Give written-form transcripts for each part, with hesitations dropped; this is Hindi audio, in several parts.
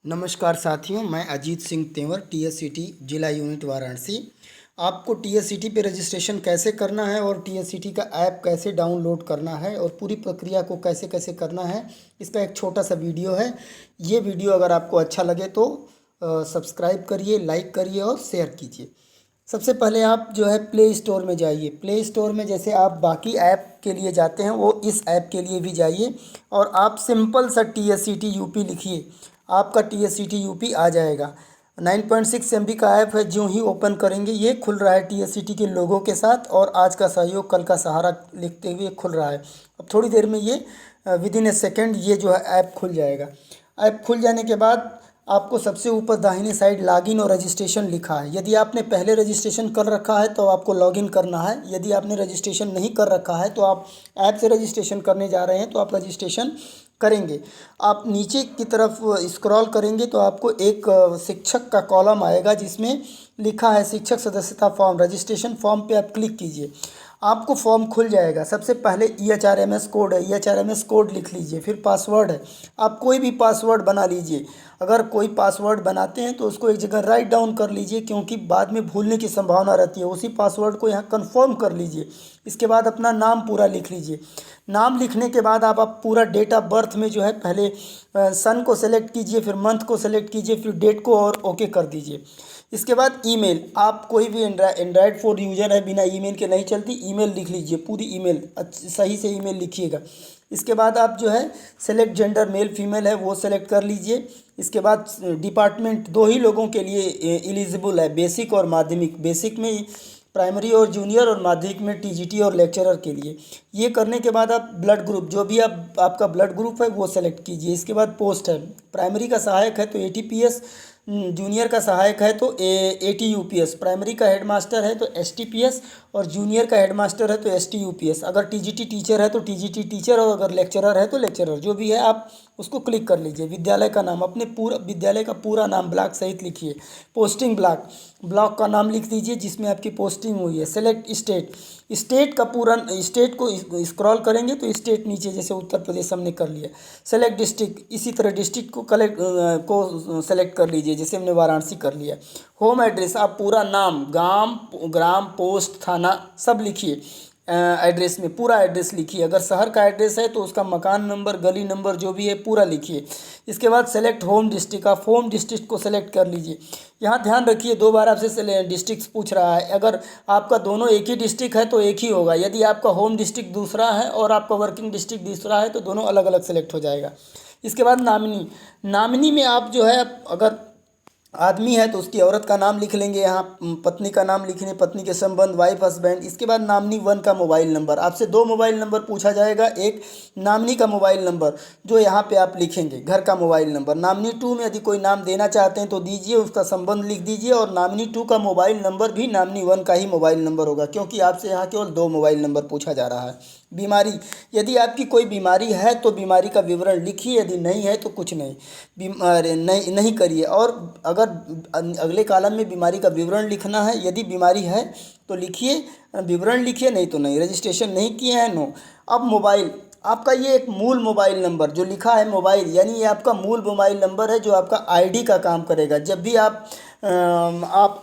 नमस्कार साथियों, मैं अजीत सिंह तेवर टीएससीटी जिला यूनिट वाराणसी। आपको टीएससीटी पे रजिस्ट्रेशन कैसे करना है और टीएससीटी का ऐप कैसे डाउनलोड करना है और पूरी प्रक्रिया को कैसे कैसे करना है, इसका एक छोटा सा वीडियो है। ये वीडियो अगर आपको अच्छा लगे तो सब्सक्राइब करिए, लाइक करिए और शेयर कीजिए। सबसे पहले आप जो है प्ले स्टोर में जाइए। प्ले स्टोर में जैसे आप बाकी ऐप के लिए जाते हैं वो इस ऐप के लिए भी जाइए और आप सिंपल सा टीएससीटी यूपी लिखिए। आपका टीएससीटी यूपी आ जाएगा। 9.6 MB का ऐप है। जो ही ओपन करेंगे ये खुल रहा है टीएससीटी के लोगों के साथ और आज का सहयोग कल का सहारा लिखते हुए खुल रहा है। अब थोड़ी देर में ये विदिन ए सेकेंड ये जो है ऐप खुल जाएगा। ऐप खुल जाने के बाद आपको सबसे ऊपर दाहिने साइड लॉगिन और रजिस्ट्रेशन लिखा है। यदि आपने पहले रजिस्ट्रेशन कर रखा है तो आपको लॉगिन करना है। यदि आपने रजिस्ट्रेशन नहीं कर रखा है तो आप ऐप से रजिस्ट्रेशन करने जा रहे हैं तो आप रजिस्ट्रेशन करेंगे। आप नीचे की तरफ स्क्रॉल करेंगे तो आपको एक शिक्षक का कॉलम आएगा जिसमें लिखा है शिक्षक सदस्यता फॉर्म। रजिस्ट्रेशन फॉर्म पे आप क्लिक कीजिए, आपको फॉर्म खुल जाएगा। सबसे पहले EHRMS कोड है, EHRMS कोड लिख लीजिए। फिर पासवर्ड है, आप कोई भी पासवर्ड बना लीजिए। अगर कोई पासवर्ड बनाते हैं तो उसको एक जगह राइट डाउन कर लीजिए, क्योंकि बाद में भूलने की संभावना रहती है। उसी पासवर्ड को यहाँ कंफर्म कर लीजिए। इसके बाद अपना नाम पूरा लिख लीजिए। नाम लिखने के बाद आप पूरा डेट ऑफ बर्थ में जो है पहले सन को सेलेक्ट कीजिए, फिर मंथ को सेलेक्ट कीजिए, फिर डेट को और ओके कर दीजिए। इसके बाद ईमेल, आप कोई भी एंड्रॉयड फ़ोन यूजर है, बिना ईमेल के नहीं चलती। ईमेल लिख लीजिए, पूरी ईमेल सही से ईमेल लिखिएगा। इसके बाद आप जो है सेलेक्ट जेंडर मेल फीमेल है वो सेलेक्ट कर लीजिए। इसके बाद डिपार्टमेंट दो ही लोगों के लिए एलिजिबल है, बेसिक और माध्यमिक। बेसिक में प्राइमरी और जूनियर और माध्यमिक में टीजीटी और लेक्चरर के लिए। ये करने के बाद आप ब्लड ग्रुप, जो भी आपका ब्लड ग्रुप है वो सेलेक्ट कीजिए। इसके बाद पोस्ट है, प्राइमरी का सहायक है तो ATPS, जूनियर का सहायक है तो ATUPS, प्राइमरी का हेडमास्टर है तो STPS और जूनियर का हेडमास्टर है तो STUPS। अगर TGT टीचर है तो TGT टीचर और अगर लेक्चरर है तो लेक्चरर। जो भी है आप उसको क्लिक कर लीजिए। विद्यालय का नाम, अपने पूरा विद्यालय का पूरा नाम ब्लॉक सहित लिखिए। पोस्टिंग ब्लॉक, ब्लॉक का नाम लिख दीजिए जिसमें आपकी पोस्टिंग हुई है। सेलेक्ट स्टेट, स्टेट का पूरा स्टेट को स्क्रॉल करेंगे तो स्टेट नीचे, जैसे उत्तर प्रदेश हमने कर लिया। सेलेक्ट डिस्ट्रिक्ट, इसी तरह डिस्ट्रिक्ट को सेलेक्ट कर लीजिए, जैसे हमने वाराणसी कर लिया। होम एड्रेस, आप पूरा नाम, ग्राम, पोस्ट, थाना सब लिखिए। एड्रेस में पूरा एड्रेस लिखिए। अगर शहर का एड्रेस है तो उसका मकान नंबर, गली नंबर जो भी है पूरा लिखिए। इसके बाद सेलेक्ट होम डिस्ट्रिक्ट, आप होम डिस्ट्रिक्ट को सेलेक्ट कर लीजिए। यहाँ ध्यान रखिए 2 बार आपसे डिस्ट्रिक्ट पूछ रहा है। अगर आपका दोनों एक ही डिस्ट्रिक्ट है तो एक ही होगा। यदि आपका होम डिस्ट्रिक्ट दूसरा है और आपका वर्किंग डिस्ट्रिक्ट दूसरा है तो दोनों अलग अलग सेलेक्ट हो जाएगा। इसके बाद नामिनी, नामिनी में आप जो है अगर आदमी है तो उसकी औरत का नाम लिख लेंगे। यहाँ पत्नी का नाम लिखेंगे, पत्नी के संबंध, वाइफ हस्बैंड। इसके बाद नामिनी 1 का मोबाइल नंबर, आपसे 2 मोबाइल नंबर पूछा जाएगा। एक नामिनी का मोबाइल नंबर जो यहाँ पे आप लिखेंगे, घर का मोबाइल नंबर। नामिनी 2 में यदि कोई नाम देना चाहते हैं तो दीजिए, उसका संबंध लिख दीजिए। और नामिनी 2 का मोबाइल नंबर भी नामिनी 1 का ही मोबाइल नंबर होगा, क्योंकि आपसे यहाँ केवल 2 मोबाइल नंबर पूछा जा रहा है। बीमारी, यदि आपकी कोई बीमारी है तो बीमारी का विवरण लिखिए, यदि नहीं है तो कुछ नहीं, बीमारी नहीं करिए। और अगर अगले कॉलम में बीमारी का विवरण लिखना है, यदि बीमारी है तो लिखिए, विवरण लिखिए, नहीं तो नहीं। रजिस्ट्रेशन नहीं किए हैं, नो। अब मोबाइल, आपका ये एक मूल मोबाइल नंबर जो लिखा है मोबाइल, यानी ये आपका मूल मोबाइल नंबर है जो आपका आईडी का काम करेगा। जब भी आप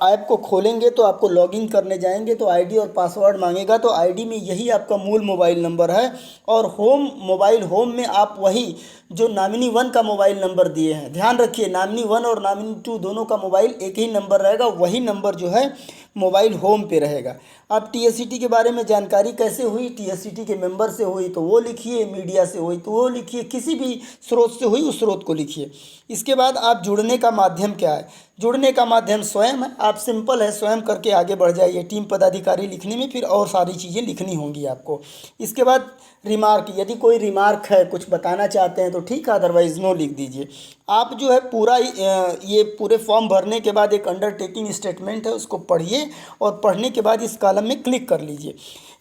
ऐप को खोलेंगे तो आपको लॉगिन करने जाएंगे तो आईडी और पासवर्ड मांगेगा, तो आईडी में यही आपका मूल मोबाइल नंबर है। और होम में आप वही जो नामिनी 1 का मोबाइल नंबर दिए हैं, ध्यान रखिए नामिनी 1 और नामिनी 2 दोनों का मोबाइल एक ही नंबर रहेगा। वही नंबर जो है मोबाइल होम पे रहेगा। अब टीएससीटी के बारे में जानकारी कैसे हुई, टीएससीटी के मेंबर से हुई तो वो लिखिए, मीडिया से हुई तो वो लिखिए, किसी भी स्रोत से हुई उस स्रोत को लिखिए। इसके बाद आप जुड़ने का माध्यम क्या है, जुड़ने का माध्यम स्वयं है। आप सिंपल है, स्वयं करके आगे बढ़ जाइए। टीम पदाधिकारी लिखने में फिर और सारी चीज़ें लिखनी होंगी आपको। इसके बाद रिमार्क, यदि कोई रिमार्क है, कुछ बताना चाहते हैं तो ठीक है, अदरवाइज नो लिख दीजिए। आप जो है पूरा ये पूरे फॉर्म भरने के बाद एक अंडरटेकिंग स्टेटमेंट है, उसको पढ़िए और पढ़ने के बाद इस कॉलम में क्लिक कर लीजिए।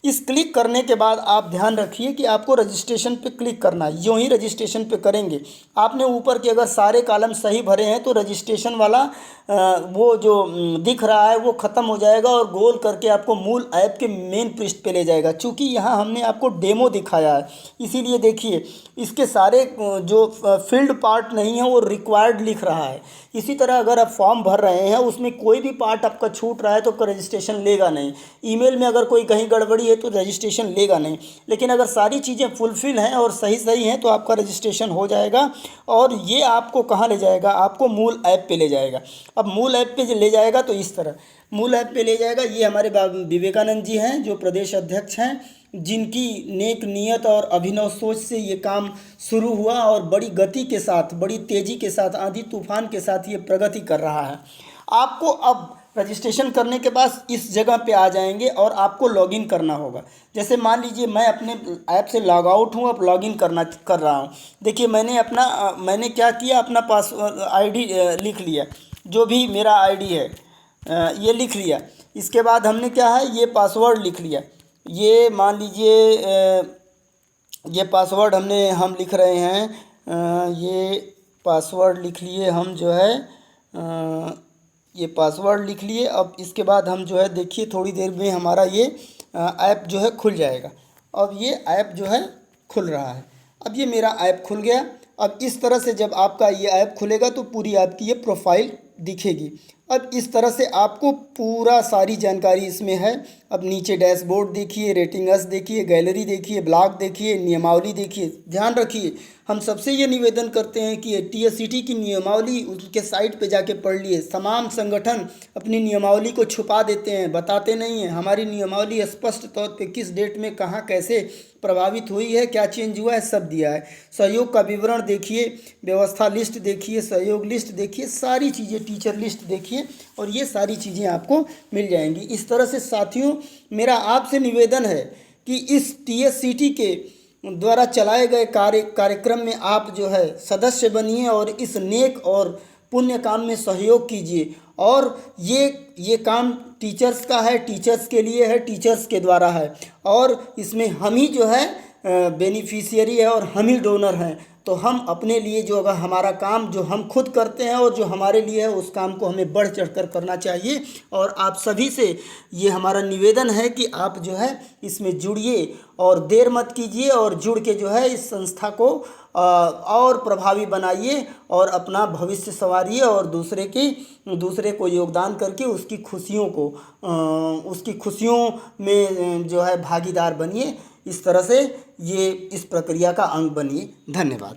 इस क्लिक करने के बाद आप ध्यान रखिए कि आपको रजिस्ट्रेशन पे क्लिक करना है। यूँ ही रजिस्ट्रेशन पे करेंगे, आपने ऊपर के अगर सारे कॉलम सही भरे हैं तो रजिस्ट्रेशन वाला वो जो दिख रहा है वो ख़त्म हो जाएगा और गोल करके आपको मूल ऐप के मेन पृष्ठ पे ले जाएगा। चूँकि यहाँ हमने आपको डेमो दिखाया है, इसीलिए देखिए इसके सारे जो फील्ड पार्ट नहीं है वो रिक्वायर्ड लिख रहा है। इसी तरह अगर आप फॉर्म भर रहे हैं उसमें कोई भी पार्ट आपका छूट रहा है तो आपका रजिस्ट्रेशन लेगा नहीं। ईमेल में अगर कोई कहीं गड़बड़ी है तो रजिस्ट्रेशन लेगा नहीं, लेकिन अगर सारी चीज़ें फुलफिल हैं और सही सही हैं तो आपका रजिस्ट्रेशन हो जाएगा। और ये आपको कहाँ ले जाएगा, आपको मूल ऐप पे ले जाएगा। अब मूल ऐप पे ले जाएगा तो इस तरह मूल ऐप पे ले जाएगा। ये हमारे विवेकानंद जी हैं जो प्रदेश अध्यक्ष हैं, जिनकी नेक नियत और अभिनव सोच से ये काम शुरू हुआ और बड़ी गति के साथ, बड़ी तेज़ी के साथ, आंधी तूफान के साथ ये प्रगति कर रहा है। आपको अब रजिस्ट्रेशन करने के बाद इस जगह पे आ जाएंगे और आपको लॉगिन करना होगा। जैसे मान लीजिए मैं अपने ऐप से लॉग आउट हूँ, अब लॉगिन कर रहा हूँ। देखिए मैंने क्या किया, अपना पासवर्ड आईडी लिख लिया, जो भी मेरा आईडी है ये लिख लिया। इसके बाद हमने क्या है, ये पासवर्ड लिख लिया। ये मान लीजिए ये पासवर्ड हम लिख रहे हैं, ये पासवर्ड लिख लिए हम, जो है ये पासवर्ड लिख लिए। अब इसके बाद हम जो है देखिए थोड़ी देर में हमारा ये ऐप जो है खुल जाएगा। अब ये ऐप जो है खुल रहा है। अब ये मेरा ऐप खुल गया। अब इस तरह से जब आपका ये ऐप खुलेगा तो पूरी आपकी ये प्रोफाइल दिखेगी। अब इस तरह से आपको पूरा सारी जानकारी इसमें है। अब नीचे डैशबोर्ड देखिए, रेटिंग्स देखिए, गैलरी देखिए, ब्लॉग देखिए, नियमावली देखिए। ध्यान रखिए, हम सबसे ये निवेदन करते हैं कि टीएससीटी की नियमावली उसके साइट पे जाके पढ़ लिए। तमाम संगठन अपनी नियमावली को छुपा देते हैं, बताते नहीं हैं। हमारी नियमावली स्पष्ट तौर पे किस डेट में कहाँ कैसे प्रभावित हुई है, क्या चेंज हुआ है, सब दिया है। सहयोग का विवरण देखिए, व्यवस्था लिस्ट देखिए, सहयोग लिस्ट देखिए, सारी चीज़ें, टीचर लिस्ट देखिए, और ये सारी चीज़ें आपको मिल जाएंगी। इस तरह से साथियों मेरा आपसे निवेदन है कि इस टीएससीटी के द्वारा चलाए गए कार्यक्रम में आप जो है सदस्य बनिए और इस नेक और पुण्य काम में सहयोग कीजिए। और ये काम टीचर्स का है, टीचर्स के लिए है, टीचर्स के द्वारा है, और इसमें हम ही जो है बेनिफिशियरी है और हम ही डोनर हैं। तो हम अपने लिए जो अगर हमारा काम जो हम खुद करते हैं और जो हमारे लिए है उस काम को हमें बढ़ चढ़कर करना चाहिए। और आप सभी से ये हमारा निवेदन है कि आप जो है इसमें जुड़िए और देर मत कीजिए, और जुड़ के जो है इस संस्था को और प्रभावी बनाइए और अपना भविष्य संवारिए, और दूसरे को योगदान करके उसकी खुशियों में जो है भागीदार बनिए। इस तरह से ये इस प्रक्रिया का अंग बनिए। धन्यवाद।